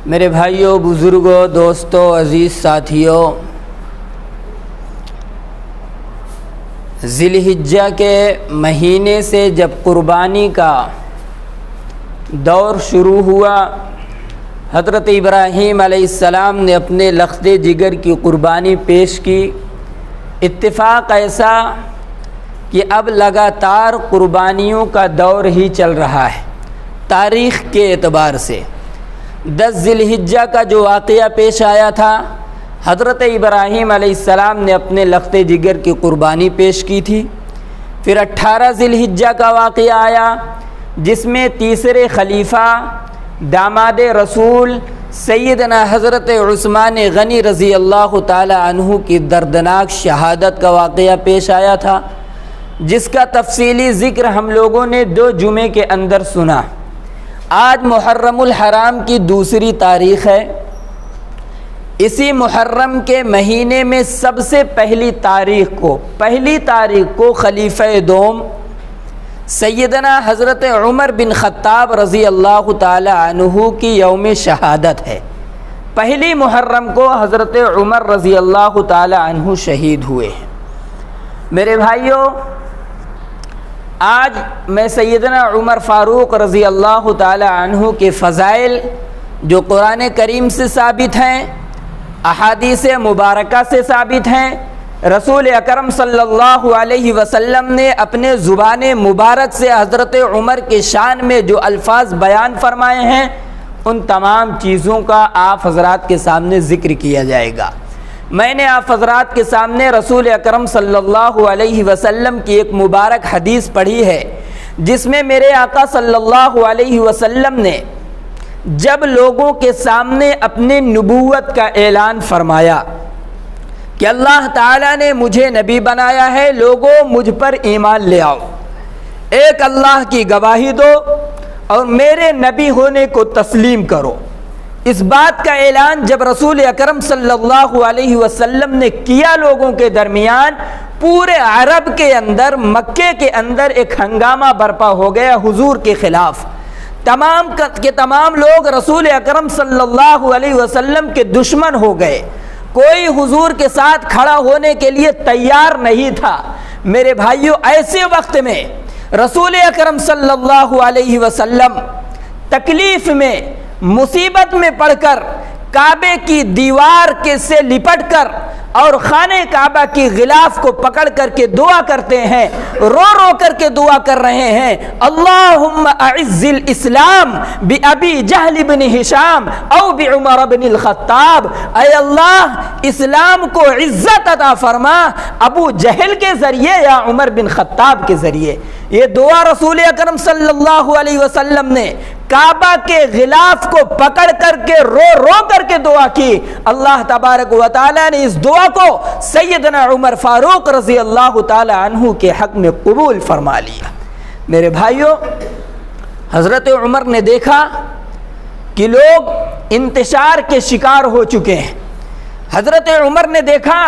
میرے بھائیوں، بزرگوں، دوستوں، عزیز ساتھیوں، ذی الحجہ کے مہینے سے جب قربانی کا دور شروع ہوا، حضرت ابراہیم علیہ السلام نے اپنے لخت جگر کی قربانی پیش کی۔ اتفاق ایسا کہ اب لگاتار قربانیوں کا دور ہی چل رہا ہے۔ تاریخ کے اعتبار سے 10 ذی الحجہ کا جو واقعہ پیش آیا تھا، حضرت ابراہیم علیہ السلام نے اپنے لخت جگر کی قربانی پیش کی تھی۔ پھر 18 ذی الحجہ کا واقعہ آیا، جس میں تیسرے خلیفہ داماد رسول سیدنا حضرت عثمان غنی رضی اللہ تعالی عنہ کی دردناک شہادت کا واقعہ پیش آیا تھا، جس کا تفصیلی ذکر ہم لوگوں نے 2 جمعے کے اندر سنا۔ آج محرم الحرام کی دوسری تاریخ ہے۔ اسی محرم کے مہینے میں سب سے پہلی تاریخ کو خلیفہ دوم سیدنا حضرت عمر بن خطاب رضی اللہ تعالی عنہ کی یوم شہادت ہے۔ پہلی محرم کو حضرت عمر رضی اللہ تعالی عنہ شہید ہوئے ہیں۔ میرے بھائیوں، آج میں سیدنا عمر فاروق رضی اللہ تعالی عنہ کے فضائل جو قرآن کریم سے ثابت ہیں، احادیث مبارکہ سے ثابت ہیں، رسول اکرم صلی اللہ علیہ وسلم نے اپنے زبان مبارک سے حضرت عمر کے شان میں جو الفاظ بیان فرمائے ہیں، ان تمام چیزوں کا آپ حضرات کے سامنے ذکر کیا جائے گا۔ میں نے آپ حضرات کے سامنے رسول اکرم صلی اللہ علیہ وسلم کی ایک مبارک حدیث پڑھی ہے، جس میں میرے آقا صلی اللہ علیہ وسلم نے جب لوگوں کے سامنے اپنے نبوت کا اعلان فرمایا کہ اللہ تعالیٰ نے مجھے نبی بنایا ہے، لوگوں مجھ پر ایمان لے آؤ، ایک اللہ کی گواہی دو اور میرے نبی ہونے کو تسلیم کرو۔ اس بات کا اعلان جب رسول اکرم صلی اللہ علیہ وسلم نے کیا لوگوں کے درمیان، پورے عرب کے اندر، مکے کے اندر ایک ہنگامہ برپا ہو گیا حضور کے خلاف۔ تمام لوگ رسول اکرم صلی اللہ علیہ وسلم کے دشمن ہو گئے، کوئی حضور کے ساتھ کھڑا ہونے کے لیے تیار نہیں تھا۔ میرے بھائیوں، ایسے وقت میں رسول اکرم صلی اللہ علیہ وسلم تکلیف میں، مصیبت میں پڑ کر کعبے کی دیوار کے سے لپٹ کر اور خانہ کعبہ کی غلاف کو پکڑ کر کے دعا کرتے ہیں، رو رو کر کے دعا کر رہے ہیں، اللہم اعز الاسلام بابی جہل بن ہشام او بعمر بن الخطاب، اے اللہ اسلام کو عزت عطا فرما ابو جہل کے ذریعے یا عمر بن خطاب کے ذریعے۔ یہ دعا رسول اکرم صلی اللہ علیہ وسلم نے کعبہ کے غلاف کو پکڑ کر کے رو رو کر کے دعا کی۔ اللہ تبارک و تعالی نے اس دعا کو سیدنا عمر فاروق رضی اللہ تعالی عنہ کے حق میں قبول فرما لیا۔ میرے بھائیوں، حضرت عمر نے دیکھا کہ لوگ انتشار کے شکار ہو چکے ہیں۔ حضرت عمر نے دیکھا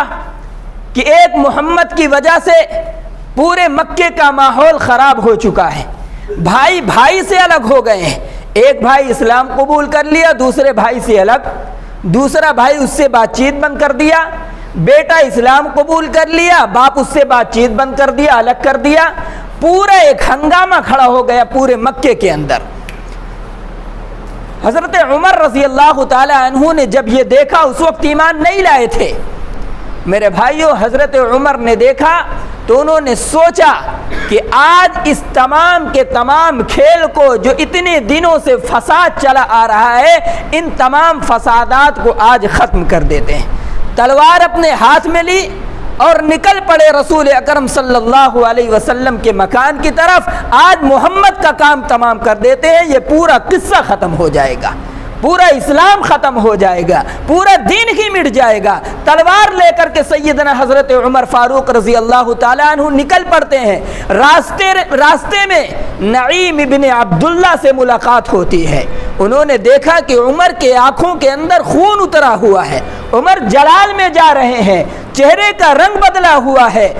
کہ ایک محمد کی وجہ سے پورے مکے کا ماحول خراب ہو چکا ہے، بھائی بھائی سے الگ ہو گئے ہیں۔ ایک بھائی اسلام قبول کر لیا، دوسرے بھائی سے الگ، دوسرا بھائی اس سے بات چیت بند کر دیا، بیٹا اسلام قبول کر لیا، باپ اس سے بات چیت بند کر دیا، الگ کر دیا، پورا ایک ہنگامہ کھڑا ہو گیا پورے مکے کے اندر۔ حضرت عمر رضی اللہ تعالی عنہ نے جب یہ دیکھا، اس وقت ایمان نہیں لائے تھے۔ میرے بھائیوں، حضرت عمر نے دیکھا تو انہوں نے سوچا کہ آج اس تمام کے تمام کھیل کو جو اتنے دنوں سے فساد چلا آ رہا ہے، ان تمام فسادات کو آج ختم کر دیتے ہیں۔ تلوار اپنے ہاتھ میں لی اور نکل پڑے رسول اکرم صلی اللہ علیہ وسلم کے مکان کی طرف۔ آج محمد کا کام تمام کر دیتے ہیں، یہ پورا قصہ ختم ہو جائے گا، پورا اسلام ختم ہو جائے گا، پورا دین ہی مٹ جائے گا۔ تلوار لے کر کے سیدنا حضرت عمر فاروق رضی اللہ تعالیٰ عنہ نکل پڑتے ہیں۔ راستے میں نعیم ابن عبداللہ سے ملاقات ہوتی ہے۔ انہوں نے دیکھا کہ عمر کے آنکھوں کے اندر خون اترا ہوا ہے، عمر جلال میں جا رہے ہیں، چہرے کا رنگ بدلا ہوا ہے۔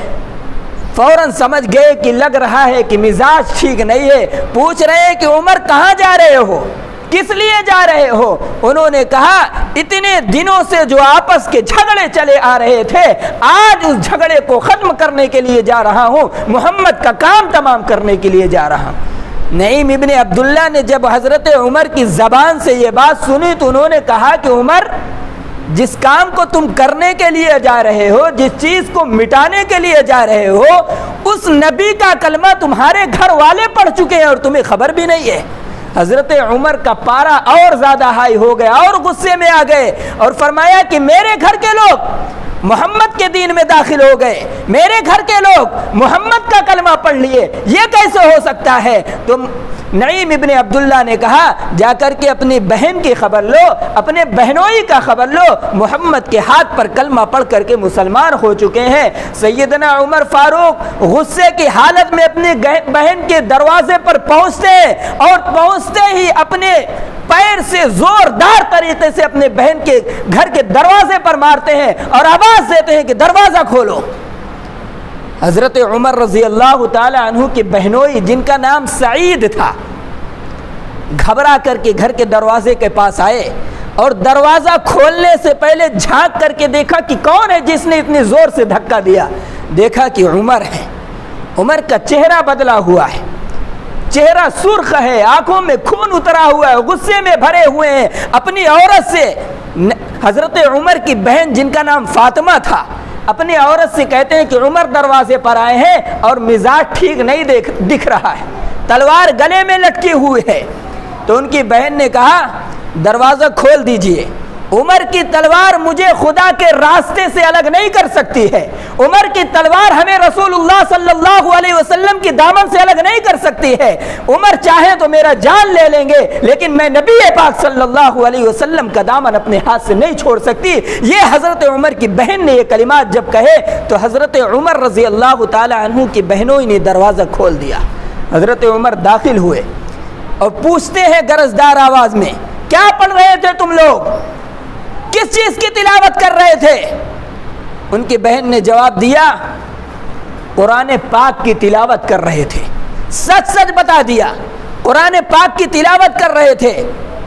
فوراً سمجھ گئے کہ لگ رہا ہے کہ مزاج ٹھیک نہیں ہے۔ پوچھ رہے ہیں کہ عمر کہاں جا رہے ہو؟ کس لیے جا رہے ہو؟ انہوں نے کہا اتنے دنوں سے جو آپس کے جھگڑے چلے آ رہے تھے، آج اس جھگڑے کو ختم کرنے کے لیے جا رہا ہوں، محمد کا کام تمام کرنے کے لیے جا رہا ہوں۔ نعیم ابن عبداللہ نے جب حضرت عمر کی زبان سے یہ بات سنی تو انہوں نے کہا کہ عمر، جس کام کو تم کرنے کے لیے جا رہے ہو، جس چیز کو مٹانے کے لیے جا رہے ہو، اس نبی کا کلمہ تمہارے گھر والے پڑھ چکے ہیں اور تمہیں خبر بھی نہیں ہے۔ حضرت عمر کا پارا اور زیادہ ہائی ہو گیا اور غصے میں آ گئے اور فرمایا کہ میرے گھر کے لوگ محمد کے دین میں داخل ہو گئے، میرے گھر کے لوگ محمد کا کلمہ پڑھ لیے، یہ کیسے ہو سکتا ہے؟ تو نعیم ابن عبداللہ نے کہا جا کر کے اپنی بہن کی خبر لو، اپنے بہنوئی کا خبر لو، محمد کے ہاتھ پر کلمہ پڑھ کر کے مسلمان ہو چکے ہیں۔ سیدنا عمر فاروق غصے کی حالت میں اپنی بہن کے دروازے پر پہنچتے اور پہنچتے ہی اپنے پیر سے زوردار طریقے سے اپنے بہن کے گھر کے دروازے پر مارتے ہیں اور آواز دیتے ہیں کہ دروازہ کھولو۔ حضرت عمر رضی اللہ تعالی عنہ کی بہنوئی جن کا نام سعید تھا، گھبرا کر کے گھر کے دروازے کے پاس آئے اور دروازہ کھولنے سے پہلے جھانک کر کے دیکھا کہ کون ہے جس نے اتنی زور سے دھکا دیا۔ دیکھا کہ عمر ہے۔ عمر کا چہرہ بدلا ہوا ہے، چہرہ سرخ ہے، آنکھوں میں خون اترا ہوا ہے، غصے میں بھرے ہوئے ہیں۔ اپنی عورت سے، حضرت عمر کی بہن جن کا نام فاطمہ تھا، اپنی عورت سے کہتے ہیں کہ عمر دروازے پر آئے ہیں اور مزاج ٹھیک نہیں دکھ رہا ہے، تلوار گلے میں لٹکی ہوئی ہے۔ تو ان کی بہن نے کہا دروازہ کھول دیجئے، عمر کی تلوار مجھے خدا کے راستے سے الگ نہیں کر سکتی ہے، عمر کی تلوار ہمیں رسول اللہ صلی اللہ علیہ وسلم کی دامن سے الگ نہیں کر سکتی ہے۔ عمر چاہے تو میرا جان لے لیں گے لیکن میں نبی پاک صلی اللہ علیہ وسلم کا دامن اپنے ہاتھ سے نہیں چھوڑ سکتی۔ یہ حضرت عمر کی بہن نے یہ کلمات جب کہے تو حضرت عمر رضی اللہ تعالی عنہ کی بہنوں نے دروازہ کھول دیا۔ حضرت عمر داخل ہوئے اور پوچھتے ہیں گرجدار آواز میں، کیا پڑھ رہے تھے تم لوگ؟ کس چیز کی تلاوت کر رہے تھے؟ ان کی بہن نے جواب دیا قرآن پاک کی تلاوت کر رہے تھے۔ سچ سچ بتا دیا، قرآن پاک کی تلاوت کر رہے تھے۔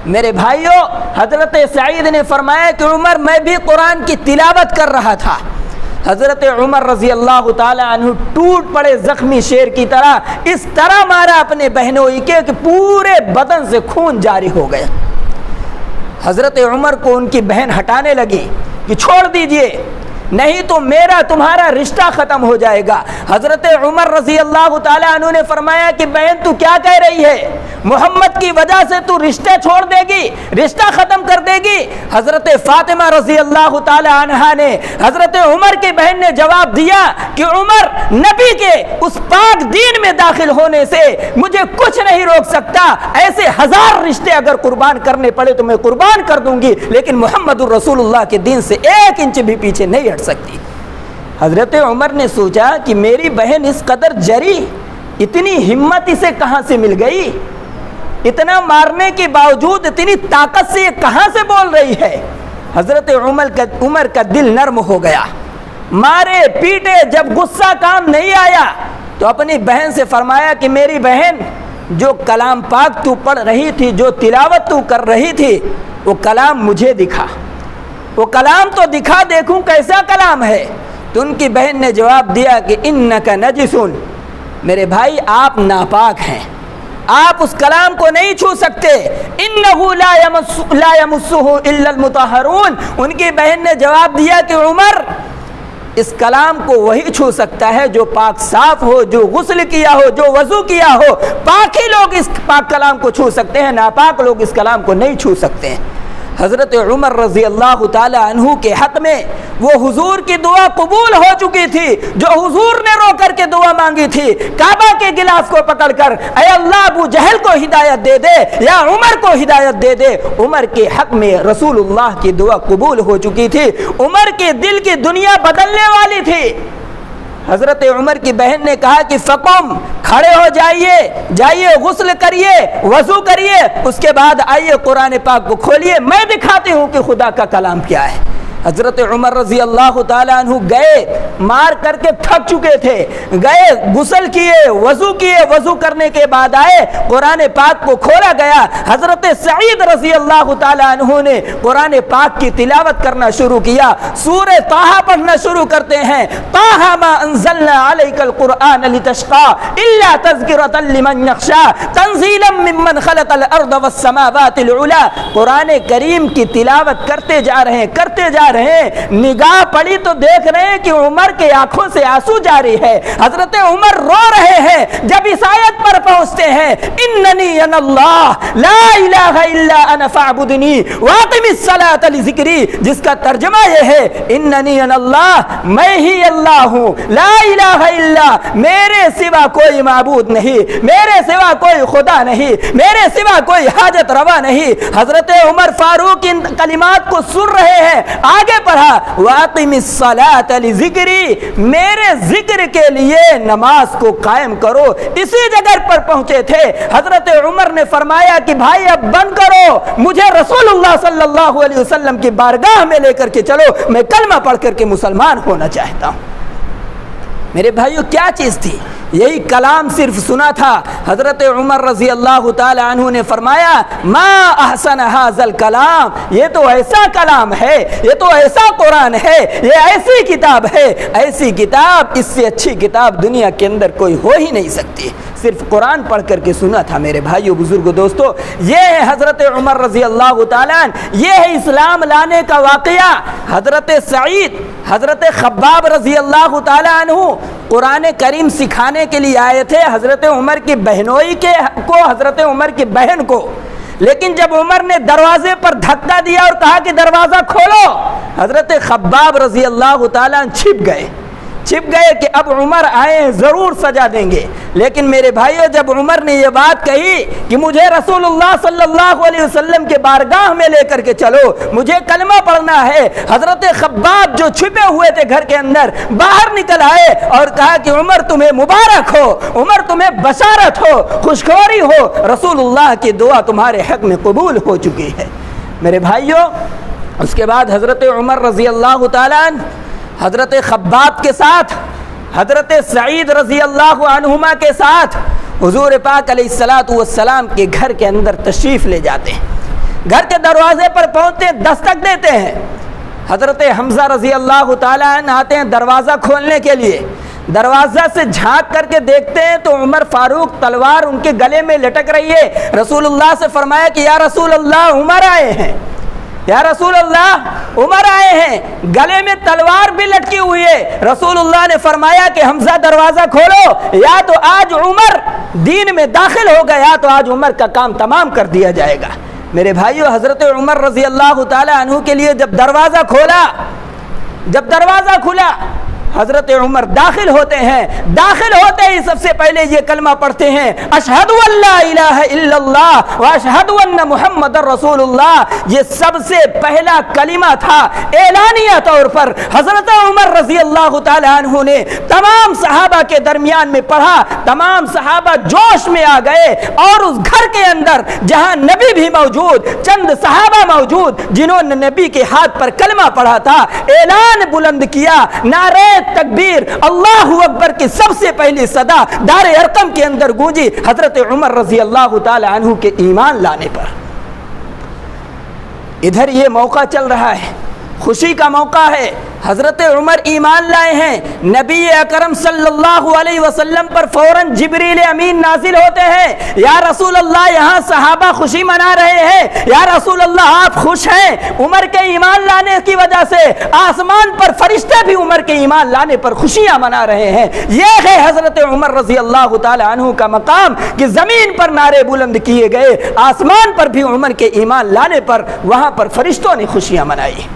میرے بھائیوں، حضرت سعید نے فرمایا کہ عمر میں بھی قرآن کی تلاوت کر رہا تھا۔ حضرت عمر رضی اللہ تعالی عنہ ٹوٹ پڑے زخمی شیر کی طرح، اس طرح مارا اپنے بہنوئی کے کہ پورے بدن سے خون جاری ہو گیا۔ حضرت عمر کو ان کی بہن ہٹانے لگی کہ چھوڑ دیجئے، نہیں تو میرا تمہارا رشتہ ختم ہو جائے گا۔ حضرت عمر رضی اللہ تعالی عنہ نے فرمایا کہ بہن تو کیا کہہ رہی ہے؟ محمد کی وجہ سے تو رشتہ چھوڑ دے گی، رشتہ ختم کر دے گی؟ حضرت فاطمہ رضی اللہ تعالی عنہا نے حضرت عمر کی بہن نے جواب دیا کہ عمر، نبی کے اس پاک دین میں داخل ہونے سے مجھے کچھ نہیں روک سکتا، ایسے ہزار رشتے اگر قربان کرنے پڑے تو میں قربان کر دوں گی، لیکن محمد الرسول اللہ کے دین سے 1 انچ بھی پیچھے نہیں ہٹ سکتی۔ حضرت عمر نے سوچا کہ میری بہن اس قدر جری، اتنی ہمت اسے کہاں سے مل گئی؟ اتنا مارنے کے باوجود اتنی طاقت سے یہ کہاں سے بول رہی ہے؟ حضرت عمر کا دل نرم ہو گیا، مارے پیٹے، جب غصہ کام نہیں آیا تو اپنی بہن سے فرمایا کہ میری بہن، جو کلام پاک تو پڑھ رہی تھی، جو تلاوت تو کر رہی تھی، وہ کلام مجھے دکھا، وہ کلام تو دکھا، دیکھوں کیسا کلام ہے۔ تو ان کی بہن نے جواب دیا کہ انک نجسن، میرے بھائی آپ ناپاک ہیں، آپ اس کلام کو نہیں چھو سکتے۔ انہ لا یمسہ الا المطہرون، ان کی بہن نے جواب دیا کہ عمر، اس کلام کو وہی چھو سکتا ہے جو پاک صاف ہو، جو غسل کیا ہو، جو وضو کیا ہو، پاک ہی لوگ اس پاک کلام کو چھو سکتے ہیں، ناپاک لوگ اس کلام کو نہیں چھو سکتے ہیں۔ حضرت عمر رضی اللہ تعالی عنہ کے حق میں وہ حضور کی دعا قبول ہو چکی تھی جو حضور نے رو کر کے دعا مانگی تھی، کعبہ کے گلاف کو پکڑ کر، اے اللہ ابو جہل کو ہدایت دے دے یا عمر کو ہدایت دے دے۔ عمر کے حق میں رسول اللہ کی دعا قبول ہو چکی تھی، عمر کے دل کی دنیا بدلنے والی تھی۔ حضرت عمر کی بہن نے کہا کہ فقم، کھڑے ہو جائیے، جائیے غسل کریے، وضو کریے، اس کے بعد آئیے قرآن پاک کو کھولیے، میں دکھاتی ہوں کہ خدا کا کلام کیا ہے۔ حضرت عمر رضی اللہ تعالیٰ عنہ گئے، مار کر کے تھک چکے تھے، گئے غسل کیے، وضو کرنے کے بعد آئے، قرآن پاک کو کھولا گیا، حضرت سعید رضی اللہ تعالیٰ عنہ نے قرآن پاک کی تلاوت کرنا شروع کیا، سورہ طٰہٰ پڑھنا شروع کرتے ہیں، طٰہٰ ما انزلنا علیک القرآن لتشقى الا تذکرۃ لمن یخشی تنزیلا ممن خلق الارض والسماوات العلی۔ قرآن کریم کی تلاوت کرتے جا رہے ہیں، نگاہ پڑی تو دیکھ رہے ہیں کہ عمر کے آنکھوں سے آنسو جاری ہے، حضرت عمر رو رہے ہیں۔ جب اس آیت پر پہنچتے ہیں اننی انا اللہ لا الہ الا انا فاعبدنی واقم الصلاۃ لذکری، جس کا ترجمہ یہ ہے اننی انا اللہ، میں ہی اللہ ہوں، لا الہ الا، میرے سوا کوئی معبود نہیں، میرے سوا کوئی خدا نہیں، میرے سوا کوئی حاجت روا نہیں۔ حضرت عمر فاروق ان کلمات کو سن رہے ہیں، آگے پڑھا واقم الصلاۃ لذکری، میرے ذکر کے لیے نماز کو قائم کرو۔ اسی جگہ پر پہنچے تھے، حضرت عمر نے فرمایا کہ بھائی اب بند کرو، مجھے رسول اللہ صلی اللہ علیہ وسلم کی بارگاہ میں لے کر کے چلو، میں کلمہ پڑھ کر کے مسلمان ہونا چاہتا ہوں۔ میرے بھائیو کیا چیز تھی؟ یہی کلام صرف سنا تھا۔ حضرت عمر رضی اللہ تعالی عنہ نے فرمایا ما احسن ھذا الکلام، یہ تو ایسا کلام ہے، یہ تو ایسا قرآن ہے، یہ ایسی کتاب ہے، ایسی کتاب، اس سے اچھی کتاب دنیا کے اندر کوئی ہو ہی نہیں سکتی۔ صرف قرآن پڑھ کر کے سنا تھا۔ میرے بھائیو بزرگو دوستو، یہ ہے حضرت عمر رضی اللہ تعالیٰ عنہ، یہ ہے اسلام لانے کا واقعہ۔ حضرت سعید، حضرت خباب رضی اللہ تعالیٰ عنہ قرآن کریم سکھانے کے لیے آئے تھے حضرت عمر کی بہنوئی کو، حضرت عمر کی بہن کو، لیکن جب عمر نے دروازے پر دھکا دیا اور کہا کہ دروازہ کھولو، حضرت خباب رضی اللہ تعالیٰ عنہ چھپ گئے کہ اب عمر آئے ہیں ضرور سجا دیں گے۔ لیکن میرے بھائیو جب عمر نے یہ بات کہی کہ مجھے رسول اللہ صلی اللہ علیہ وسلم کے بارگاہ میں لے کر کے چلو، مجھے کلمہ پڑھنا ہے، حضرت خباب جو چھپے ہوئے تھے گھر کے اندر باہر نکل آئے اور کہا کہ عمر تمہیں مبارک ہو، عمر تمہیں بشارت ہو، خوشخبری ہو، رسول اللہ کی دعا تمہارے حق میں قبول ہو چکی ہے۔ میرے بھائیو اس کے بعد حضرت عمر رضی اللہ تعالیٰ عنہ حضرت خباب کے ساتھ، حضرت سعید رضی اللہ عنہما کے ساتھ حضور پاک علیہ الصلاۃ والسلام کے گھر کے اندر تشریف لے جاتے ہیں۔ گھر کے دروازے پر پہنچتے ہیں، دستک دیتے ہیں، حضرت حمزہ رضی اللہ تعالیٰ عنہ آتے ہیں دروازہ کھولنے کے لیے۔ دروازہ سے جھانک کر کے دیکھتے ہیں تو عمر فاروق تلوار ان کے گلے میں لٹک رہی ہے۔ رسول اللہ سے فرمایا کہ یا رسول اللہ عمر آئے ہیں، یا رسول اللہ عمر آئے ہیں، گلے میں تلوار بھی لٹکی ہوئی ہے۔ رسول اللہ نے فرمایا کہ حمزہ دروازہ کھولو، یا تو آج عمر دین میں داخل ہو گیا، یا تو آج عمر کا کام تمام کر دیا جائے گا۔ میرے بھائیو حضرت عمر رضی اللہ تعالی عنہ کے لیے جب دروازہ کھلا حضرت عمر داخل ہوتے ہیں، داخل ہوتے ہی سب سے پہلے یہ کلمہ پڑھتے ہیں اشہد ان لا الہ الا اللہ واشہد ان محمد رسول اللہ۔ یہ سب سے پہلا کلمہ تھا اعلانیہ طور پر حضرت عمر رضی اللہ تعالی عنہ نے تمام صحابہ کے درمیان میں پڑھا۔ تمام صحابہ جوش میں آ گئے اور اس گھر کے اندر جہاں نبی بھی موجود، چند صحابہ موجود جنہوں نے نبی کے ہاتھ پر کلمہ پڑھا تھا، اعلان بلند کیا، نعرہ تکبیر اللہ اکبر کی سب سے پہلی صدا دار ارقم کے اندر گونجی حضرت عمر رضی اللہ تعالی عنہ کے ایمان لانے پر۔ ادھر یہ موقع چل رہا ہے، خوشی کا موقع ہے، حضرت عمر ایمان لائے ہیں، نبی اکرم صلی اللہ علیہ وسلم پر فوراً جبریل امین نازل ہوتے ہیں، یا رسول اللہ یہاں صحابہ خوشی منا رہے ہیں، یا رسول اللہ آپ خوش ہیں؟ عمر کے ایمان لانے کی وجہ سے آسمان پر فرشتے بھی عمر کے ایمان لانے پر خوشیاں منا رہے ہیں۔ یہ ہے حضرت عمر رضی اللہ تعالی عنہ کا مقام کہ زمین پر نعرے بلند کیے گئے، آسمان پر بھی عمر کے ایمان لانے پر وہاں پر فرشتوں نے خوشیاں منائی۔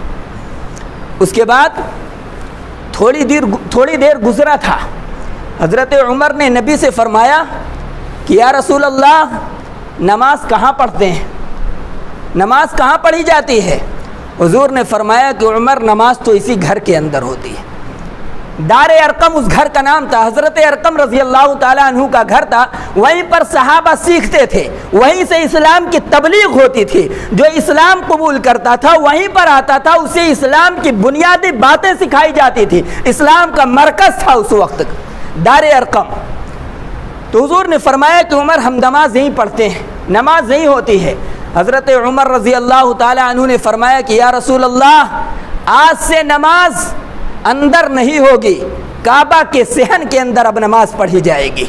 اس کے بعد تھوڑی دیر گزرا تھا، حضرت عمر نے نبی سے فرمایا کہ یا رسول اللہ نماز کہاں پڑھتے ہیں، نماز کہاں پڑھی جاتی ہے؟ حضور نے فرمایا کہ عمر نماز تو اسی گھر کے اندر ہوتی ہے، دار ارقم اس گھر کا نام تھا، حضرت ارقم رضی اللہ تعالیٰ عنہ کا گھر تھا، وہیں پر صحابہ سیکھتے تھے، وہیں سے اسلام کی تبلیغ ہوتی تھی، جو اسلام قبول کرتا تھا وہیں پر آتا تھا، اسے اسلام کی بنیادی باتیں سکھائی جاتی تھی، اسلام کا مرکز تھا اس وقت دار ارقم۔ تو حضور نے فرمایا کہ عمر ہم نماز یہیں پڑھتے ہیں، نماز یہیں ہوتی ہے۔ حضرت عمر رضی اللہ تعالیٰ عنہ نے فرمایا کہ یا رسول اللہ، آج سے نماز اندر نہیں ہوگی، کعبہ کے صحن کے اندر اب نماز پڑھی جائے گی،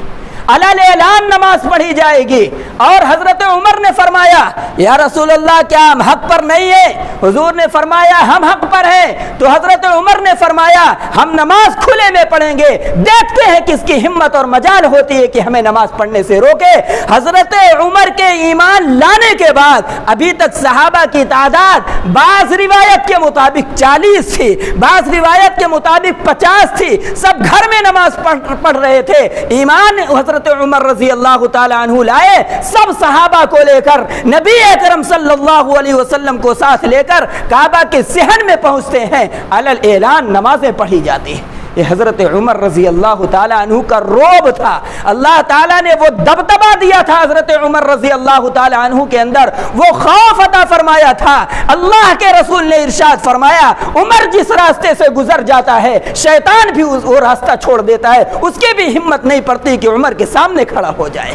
علل اعلان نماز پڑھی جائے گی۔ اور حضرت عمر نے فرمایا یا رسول اللہ کیا ہم حق پر نہیں ہیں؟ حضور نے فرمایا ہم حق پر ہیں۔ تو حضرت عمر نے فرمایا ہم نماز کھلے میں پڑھیں گے، دیکھتے ہیں کس کی ہمت اور مجال ہوتی ہے کہ ہمیں نماز پڑھنے سے روکے۔ حضرت عمر کے ایمان لانے کے بعد ابھی تک صحابہ کی تعداد بعض روایت کے مطابق 40 تھی، بعض روایت کے مطابق 50 تھی، سب گھر میں نماز پڑھ رہے تھے۔ ایمان حضرت عمر رضی اللہ تعالیٰ عنہ لائے، سب صحابہ کو لے کر نبی اکرم صلی اللہ علیہ وسلم کو ساتھ لے کر کعبہ کے صحن میں پہنچتے ہیں، علل اعلان نمازیں پڑھی جاتی ہیں۔ یہ حضرت عمر رضی اللہ تعالیٰ عنہ کا رعب تھا، اللہ تعالیٰ نے وہ دبدبا دیا تھا حضرت عمر رضی اللہ تعالیٰ عنہ کے اندر، وہ خوف عطا فرمایا تھا۔ اللہ کے رسول نے ارشاد فرمایا عمر جس راستے سے گزر جاتا ہے شیطان بھی وہ راستہ چھوڑ دیتا ہے، اس کی بھی ہمت نہیں پڑتی کہ عمر کے سامنے کھڑا ہو جائے۔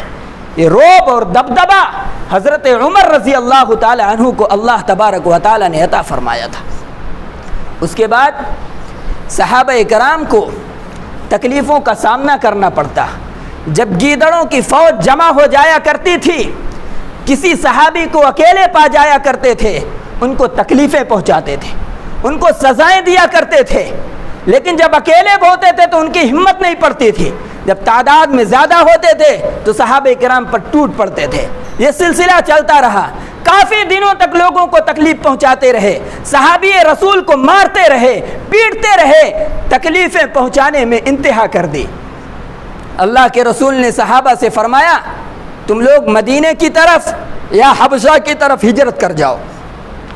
یہ رعب اور دبدبا حضرت عمر رضی اللہ تعالیٰ عنہ کو اللہ تبارک و تعالیٰ نے عطا فرمایا تھا۔ اس کے بعد صحابہ کرام کو تکلیفوں کا سامنا کرنا پڑتا۔ جب گیدڑوں کی فوج جمع ہو جایا کرتی تھی، کسی صحابی کو اکیلے پا جایا کرتے تھے، ان کو تکلیفیں پہنچاتے تھے، ان کو سزائیں دیا کرتے تھے، لیکن جب اکیلے ہوتے تھے تو ان کی ہمت نہیں پڑتی تھی، جب تعداد میں زیادہ ہوتے تھے تو صحابہ کرام پر ٹوٹ پڑتے تھے۔ یہ سلسلہ چلتا رہا، کافی دنوں تک لوگوں کو تکلیف پہنچاتے رہے، صحابی رسول کو مارتے رہے، پیٹتے رہے، تکلیفیں پہنچانے میں انتہا کر دی۔ اللہ کے رسول نے صحابہ سے فرمایا تم لوگ مدینے کی طرف یا حبشہ کی طرف ہجرت کر جاؤ،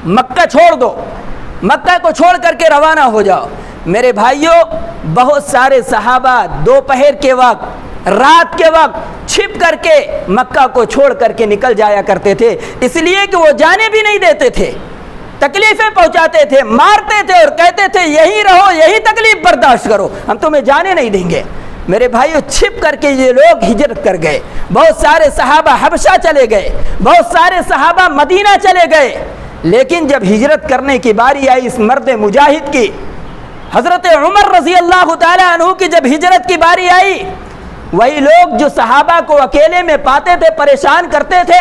مکہ چھوڑ دو، مکہ کو چھوڑ کر کے روانہ ہو جاؤ۔ میرے بھائیوں، بہت سارے صحابہ دوپہر کے وقت، رات کے وقت چھپ کر کے مکہ کو چھوڑ کر کے نکل جایا کرتے تھے، اس لیے کہ وہ جانے بھی نہیں دیتے تھے، تکلیفیں پہنچاتے تھے، مارتے تھے اور کہتے تھے یہی رہو، یہی تکلیف برداشت کرو، ہم تمہیں جانے نہیں دیں گے۔ میرے بھائیو، چھپ کر کے یہ لوگ ہجرت کر گئے، بہت سارے صحابہ حبشہ چلے گئے، بہت سارے صحابہ مدینہ چلے گئے، لیکن جب ہجرت کرنے کی باری آئی اس مرد مجاہد کی، حضرت عمر رضی اللہ تعالیٰ عنہ کی جب ہجرت کی باری آئی، وہی لوگ جو صحابہ کو اکیلے میں پاتے تھے، پریشان کرتے تھے،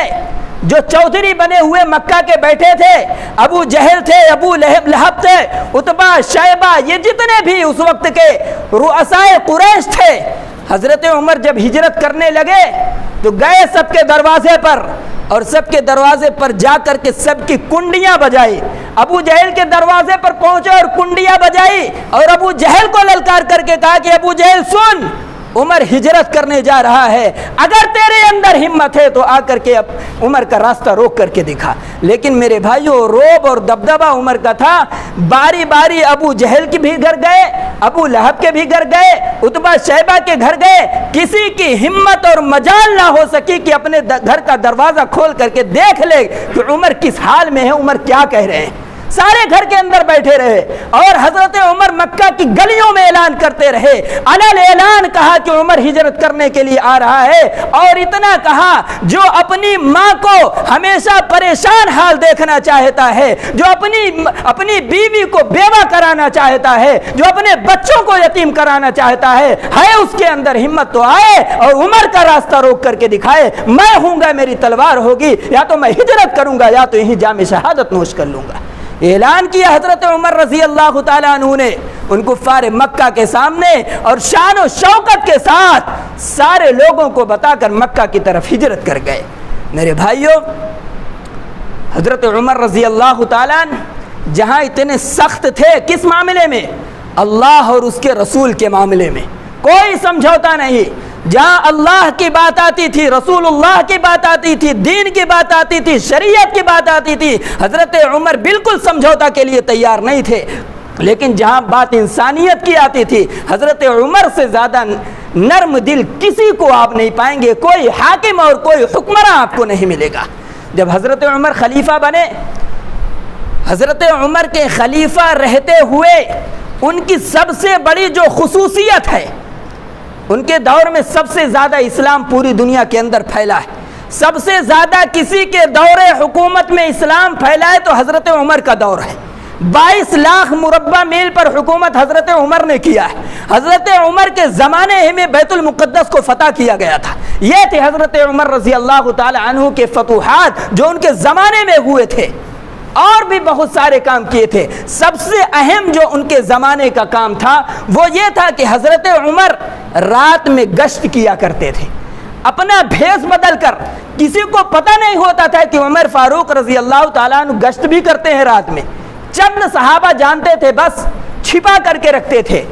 جو چودھری بنے ہوئے مکہ کے بیٹھے تھے، ابو جہل تھے، ابو لہب تھے، عتبہ، شیبہ، یہ جتنے بھی اس وقت کے رؤسائے قریش تھے، حضرت عمر جب ہجرت کرنے لگے تو گئے سب کے دروازے پر، اور سب کے دروازے پر جا کر کے سب کی کنڈیاں بجائی۔ ابو جہل کے دروازے پر پہنچے اور کنڈیاں بجائی، اور ابو جہل کو للکار کر کے کہا کہ ابو جہل سن، عمر ہجرت کرنے جا رہا ہے، اگر تیرے اندر ہمت ہے تو آ کر کے عمر کا راستہ روک کر کے دکھا۔ لیکن میرے بھائیوں، روب اور دبدبا عمر کا تھا، باری باری ابو جہل کے بھی گھر گئے، ابو لہب کے بھی گھر گئے، عتبہ شیبہ کے گھر گئے، کسی کی ہمت اور مجال نہ ہو سکی کہ اپنے گھر کا دروازہ کھول کر کے دیکھ لے کہ عمر کس حال میں ہے، عمر کیا کہہ رہے ہیں۔ سارے گھر کے اندر بیٹھے رہے، اور حضرت عمر مکہ کی گلیوں میں اعلان کرتے رہے، علل اعلان کہا کہ عمر ہجرت کرنے کے لیے آ رہا ہے، اور اتنا کہا جو اپنی ماں کو ہمیشہ پریشان حال دیکھنا چاہتا ہے، جو اپنی بیوی کو بیوہ کرانا چاہتا ہے، جو اپنے بچوں کو یتیم کرانا چاہتا ہے اس کے اندر ہمت تو آئے اور عمر کا راستہ روک کر کے دکھائے، میں ہوں گا، میری تلوار ہوگی، یا تو میں ہجرت کروں گا یا تو یہیں جام شہادت نوش کر لوں گا۔ اعلان کیا حضرت عمر رضی اللہ تعالیٰ عنہ نے ان کفار مکہ کے سامنے، اور شان و شوکت کے ساتھ سارے لوگوں کو بتا کر مکہ کی طرف ہجرت کر گئے۔ میرے بھائیوں، حضرت عمر رضی اللہ تعالیٰ عنہ جہاں اتنے سخت تھے، کس معاملے میں؟ اللہ اور اس کے رسول کے معاملے میں کوئی سمجھوتا نہیں۔ جہاں اللہ کی بات آتی تھی، رسول اللہ کی بات آتی تھی، دین کی بات آتی تھی، شریعت کی بات آتی تھی، حضرت عمر بالکل سمجھوتا کے لیے تیار نہیں تھے۔ لیکن جہاں بات انسانیت کی آتی تھی حضرت عمر سے زیادہ نرم دل کسی کو آپ نہیں پائیں گے، کوئی حاکم اور کوئی حکمراں آپ کو نہیں ملے گا۔ جب حضرت عمر خلیفہ بنے، حضرت عمر کے خلیفہ رہتے ہوئے ان کی سب سے بڑی جو خصوصیت ہے، ان کے دور میں سب سے زیادہ اسلام پوری دنیا کے اندر پھیلا ہے، سب سے زیادہ کسی کے دور حکومت میں اسلام پھیلا ہے تو حضرت عمر کا دور ہے۔ 22 لاکھ مربع میل پر حکومت حضرت عمر نے کیا ہے۔ حضرت عمر کے زمانے میں بیت المقدس کو فتح کیا گیا تھا۔ یہ تھے حضرت عمر رضی اللہ تعالی عنہ کے فتوحات جو ان کے زمانے میں ہوئے تھے، اور بھی بہت سارے کام کیے تھے۔ سب سے اہم جو ان کے زمانے کا کام تھا وہ یہ تھا کہ حضرت عمر رات میں گشت کیا کرتے تھے، اپنا بھیس بدل کر۔ کسی کو پتہ نہیں ہوتا تھا کہ عمر فاروق رضی اللہ تعالیٰ عنہ گشت بھی کرتے ہیں رات میں، چند صحابہ جانتے تھے، بس چھپا کر کے رکھتے تھے۔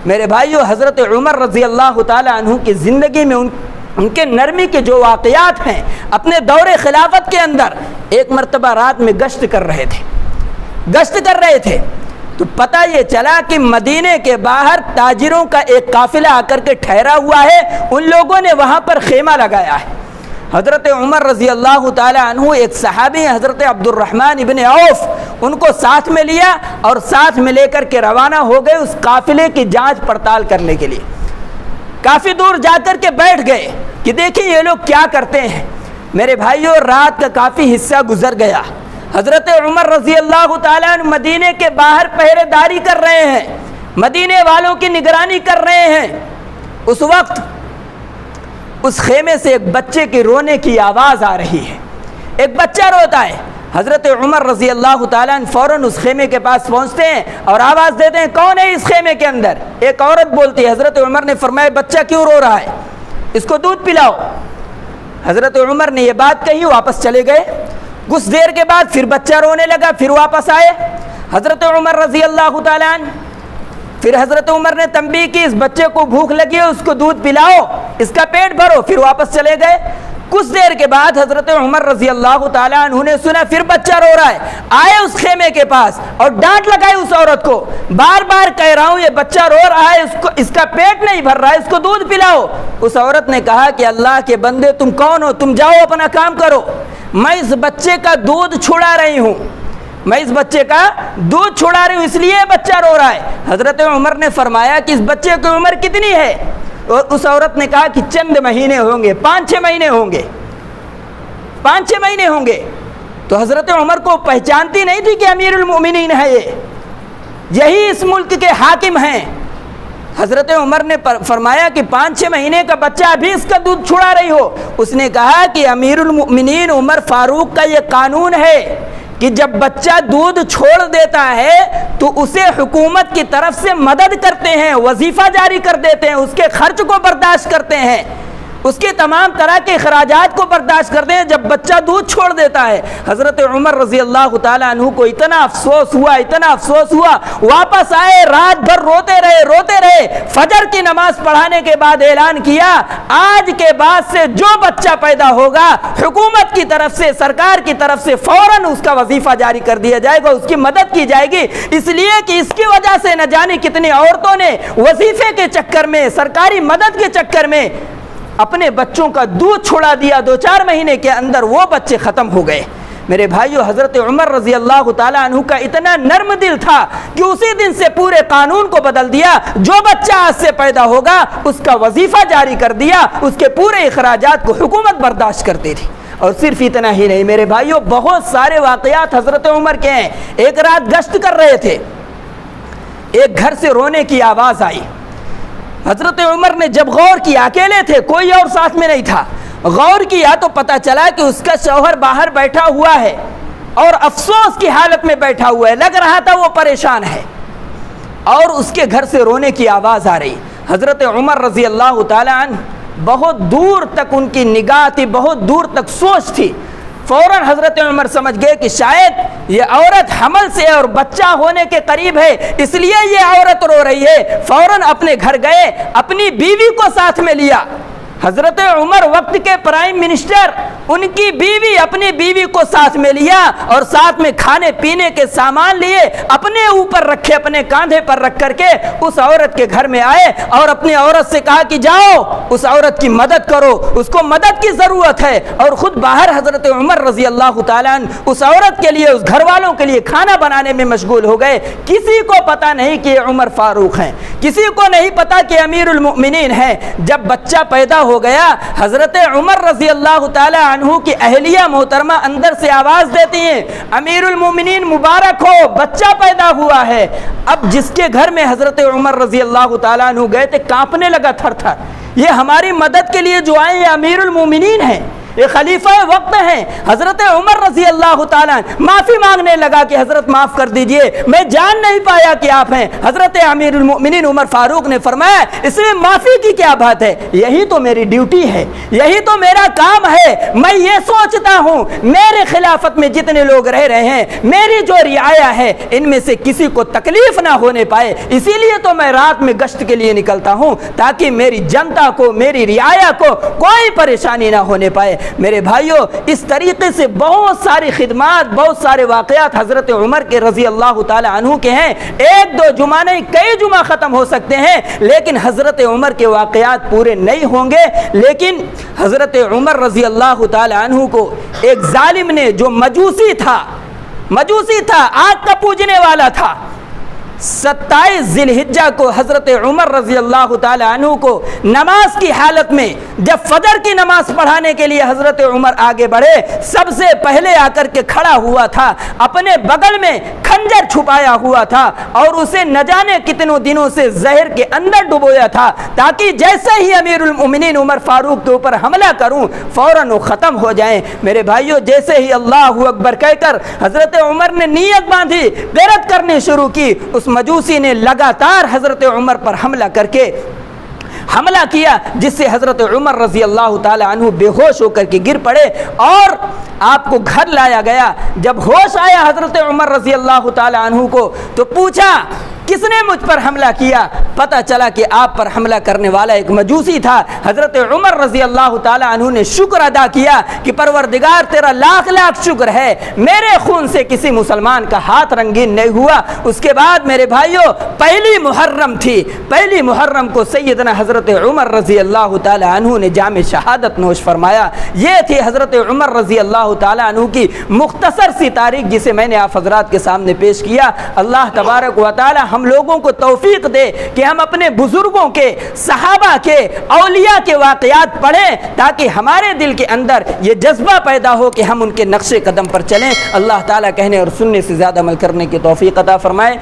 میرے بھائیو، حضرت عمر رضی اللہ تعالیٰ عنہ کی زندگی میں ان کے نرمی کے جو واقعات ہیں، اپنے دور خلافت کے اندر ایک مرتبہ رات میں گشت کر رہے تھے تو پتہ یہ چلا کہ مدینے کے باہر تاجروں کا ایک قافلہ آ کر کے ٹھہرا ہوا ہے، ان لوگوں نے وہاں پر خیمہ لگایا ہے۔ حضرت عمر رضی اللہ تعالی عنہ ایک صحابی حضرت عبد الرحمن ابن عوف، ان کو ساتھ میں لیا اور ساتھ میں لے کر کے روانہ ہو گئے اس قافلے کی جانچ پڑتال کرنے کے لیے۔ کافی دور جا کر کے بیٹھ گئے کہ دیکھیں یہ لوگ کیا کرتے ہیں۔ میرے بھائیوں، رات کا کافی حصہ گزر گیا، حضرت عمر رضی اللہ تعالیٰ عنہ مدینے کے باہر پہرے داری کر رہے ہیں، مدینے والوں کی نگرانی کر رہے ہیں۔ اس وقت اس خیمے سے ایک بچے کی رونے کی آواز آ رہی ہے، ایک بچہ روتا ہے۔ حضرت عمر رضی اللہ تعالیٰ عنہ فوراً اس خیمے کے پاس پہنچتے ہیں اور آواز دیتے ہیں، کون ہے اس خیمے کے اندر؟ ایک عورت بولتی ہے۔ حضرت عمر نے فرمایا، بچہ کیوں رو رہا ہے؟ اس کو دودھ پلاؤ۔ حضرت عمر نے یہ بات کہی، واپس چلے گئے۔ کچھ دیر کے بعد پھر بچہ رونے لگا، پھر واپس آئے حضرت عمر رضی اللہ تعالیٰ عنہ۔ پھر حضرت عمر نے تنبیہ کی، اس بچے کو بھوک لگی ہے، اس کو دودھ پلاؤ، اس کا پیٹ بھرو، پھر واپس چلے گئے۔ کچھ دیر کے بعد حضرت عمر رضی اللہ تعالیٰ عنہ نے سنا پھر بچہ رو رہا ہے، آئے اس خیمے کے پاس اور ڈانٹ لگائی اس عورت کو، بار بار کہہ رہا ہوں یہ بچہ رو رہا ہے، اس کا پیٹ نہیں بھر رہا ہے، اس کو دودھ پلاؤ۔ اس عورت نے کہا کہ اللہ کے بندے تم کون ہو؟ تم جاؤ اپنا کام کرو، میں اس بچے کا دودھ چھڑا رہی ہوں، اس لیے بچہ رو رہا ہے۔ حضرت عمر نے فرمایا کہ اس بچے کی عمر کتنی ہے؟ اور اس عورت نے کہا کہ چند مہینے ہوں گے، 5-6 مہینے ہوں گے۔ تو حضرت عمر کو پہچانتی نہیں تھی کہ امیر المؤمنین ہے، یہی اس ملک کے حاکم ہیں۔ حضرت عمر نے فرمایا کہ 5-6 مہینے کا بچہ ابھی اس کا دودھ چھڑا رہی ہو؟ اس نے کہا کہ امیر المؤمنین عمر فاروق کا یہ قانون ہے کہ جب بچہ دودھ چھوڑ دیتا ہے تو اسے حکومت کی طرف سے مدد کرتے ہیں، وظیفہ جاری کر دیتے ہیں، اس کے خرچ کو برداشت کرتے ہیں، اس کے تمام طرح کے اخراجات کو برداشت کرتے ہیں جب بچہ دودھ چھوڑ دیتا ہے۔ حضرت عمر رضی اللہ تعالیٰ عنہ کو اتنا افسوس ہوا، واپس آئے، رات بھر روتے رہے۔ فجر کی نماز پڑھانے کے بعد اعلان کیا، آج کے بعد سے جو بچہ پیدا ہوگا حکومت کی طرف سے، سرکار کی طرف سے فوراً اس کا وظیفہ جاری کر دیا جائے گا، اس کی مدد کی جائے گی، اس لیے کہ اس کی وجہ سے نہ جانے کتنی عورتوں نے وظیفے کے چکر میں، سرکاری مدد کے چکر میں اپنے بچوں کا دودھ چھڑا دیا۔ 2-4 مہینے کے اندر وہ بچے ختم ہو گئے۔ میرے بھائیو، حضرت عمر رضی اللہ تعالیٰ عنہ کا اتنا نرم دل تھا کہ اسی دن سے پورے قانون کو بدل دیا، جو بچہ آج سے پیدا ہوگا اس کا وظیفہ جاری کر دیا، اس کے پورے اخراجات کو حکومت برداشت کرتی تھی۔ اور صرف اتنا ہی نہیں میرے بھائیو، بہت سارے واقعات حضرت عمر کے ہیں۔ ایک رات گشت کر رہے تھے، ایک گھر سے رونے کی آواز آئی۔ حضرت عمر نے جب غور کیا، اکیلے تھے، کوئی اور ساتھ میں نہیں تھا، غور کیا تو پتہ چلا کہ اس کا شوہر باہر بیٹھا ہوا ہے اور افسوس کی حالت میں بیٹھا ہوا ہے، لگ رہا تھا وہ پریشان ہے، اور اس کے گھر سے رونے کی آواز آ رہی۔ حضرت عمر رضی اللہ تعالیٰ عنہ بہت دور تک ان کی نگاہ تھی، بہت دور تک سوچ تھی۔ فوراً حضرت عمر سمجھ گئے کہ شاید یہ عورت حمل سے اور بچہ ہونے کے قریب ہے، اس لیے یہ عورت رو رہی ہے۔ فوراً اپنے گھر گئے، اپنی بیوی کو ساتھ میں لیا۔ حضرت عمر وقت کے پرائم منسٹر ان کی بیوی اپنی بیوی کو ساتھ میں لیا اور ساتھ میں کھانے پینے کے سامان لیے اپنے اوپر رکھے, اپنے کاندھے پر رکھ کر کے اس عورت کے گھر میں آئے اور اپنی عورت سے کہا کہ جاؤ اس عورت کی مدد کرو, اس کو مدد کی ضرورت ہے, اور خود باہر حضرت عمر رضی اللہ تعالیٰ عنہ اس عورت کے لیے, اس گھر والوں کے لیے کھانا بنانے میں مشغول ہو گئے. کسی کو پتا نہیں کہ عمر فاروق ہیں, کسی کو نہیں پتا کہ امیر المؤمنین ہیں. جب بچہ پیدا ہو گیا, حضرت عمر رضی اللہ تعالیٰ عنہ کی اہلیہ محترمہ اندر سے آواز دیتی ہیں, امیر المؤمنین مبارک ہو, بچہ پیدا ہوا ہے. اب جس کے گھر میں حضرت عمر رضی اللہ تعالیٰ عنہ گئے تھے کانپنے لگا تھر تھر, یہ ہماری مدد کے لیے جو آئے یہ امیر المؤمنین ہیں, یہ خلیفہ وقت ہیں. حضرت عمر رضی اللہ تعالیٰ معافی مانگنے لگا کہ حضرت معاف کر دیجئے, میں جان نہیں پایا کہ آپ ہیں. حضرت امیر المؤمنین عمر فاروق نے فرمایا اس میں معافی کی کیا بات ہے, یہی تو میری ڈیوٹی ہے, یہی تو میرا کام ہے. میں یہ سوچتا ہوں میرے خلافت میں جتنے لوگ رہ رہے ہیں, میری جو رعایا ہے ان میں سے کسی کو تکلیف نہ ہونے پائے, اسی لیے تو میں رات میں گشت کے لیے نکلتا ہوں تاکہ میری جنتا کو, میری رعایا کو کوئی پریشانی نہ ہونے پائے. میرے بھائیوں, اس طریقے سے بہت ساری خدمات, بہت سارے واقعات حضرت عمر کے رضی اللہ تعالی عنہ کے ہیں. ایک دو جمعہ نہیں, کئی جمعہ ختم ہو سکتے ہیں, لیکن حضرت عمر کے واقعات پورے نہیں ہوں گے. لیکن حضرت عمر رضی اللہ تعالی عنہ کو ایک ظالم نے, جو مجوسی تھا, آگ کا پوجنے والا تھا, 27 ذی الحجہ کو حضرت عمر رضی اللہ تعالی عنہ کو نماز کی حالت میں, جب فجر کی نماز پڑھانے کے لیے حضرت عمر آگے بڑھے, سب سے پہلے آ کر کے کھڑا ہوا تھا, اپنے بغل میں خنجر چھپایا ہوا تھا اور اسے نہ جانے کتنوں دنوں سے زہر کے اندر ڈبویا تھا تاکہ جیسے ہی امیر المؤمنین عمر فاروق کے اوپر حملہ کروں فوراً وہ ختم ہو جائیں. میرے بھائیوں, جیسے ہی اللہ اکبر کہہ کر حضرت عمر نے نیت باندھی, بیعت کرنی شروع کی, اس مجوسی نے لگاتار حضرت عمر پر حملہ کیا, جس سے حضرت عمر رضی اللہ تعالی عنہ بے ہوش ہو کر کے گر پڑے اور آپ کو گھر لایا گیا. جب ہوش آیا حضرت عمر رضی اللہ تعالی عنہ کو تو پوچھا کس نے مجھ پر حملہ کیا؟ پتہ چلا کہ آپ پر حملہ کرنے والا ایک مجوسی تھا. حضرت عمر رضی اللہ تعالی عنہ نے شکر ادا کیا کہ پروردگار تیرا لاکھ لاکھ شکر ہے, میرے خون سے کسی مسلمان کا ہاتھ رنگین نہیں ہوا. اس کے بعد میرے بھائیوں, پہلی محرم تھی, پہلی محرم کو سیدنا حضرت عمر رضی اللہ تعالی عنہ نے جام شہادت نوش فرمایا. یہ تھی حضرت عمر رضی اللہ تعالی عنہ کی مختصر سی تاریخ جسے میں نے آپ حضرات کے سامنے پیش کیا. اللہ تبارک و تعالی ہم لوگوں کو توفیق دے کہ ہم اپنے بزرگوں کے, صحابہ کے, اولیاء کے واقعات پڑھیں تاکہ ہمارے دل کے اندر یہ جذبہ پیدا ہو کہ ہم ان کے نقش قدم پر چلیں. اللہ تعالیٰ کہنے اور سننے سے زیادہ عمل کرنے کی توفیق عطا فرمائے.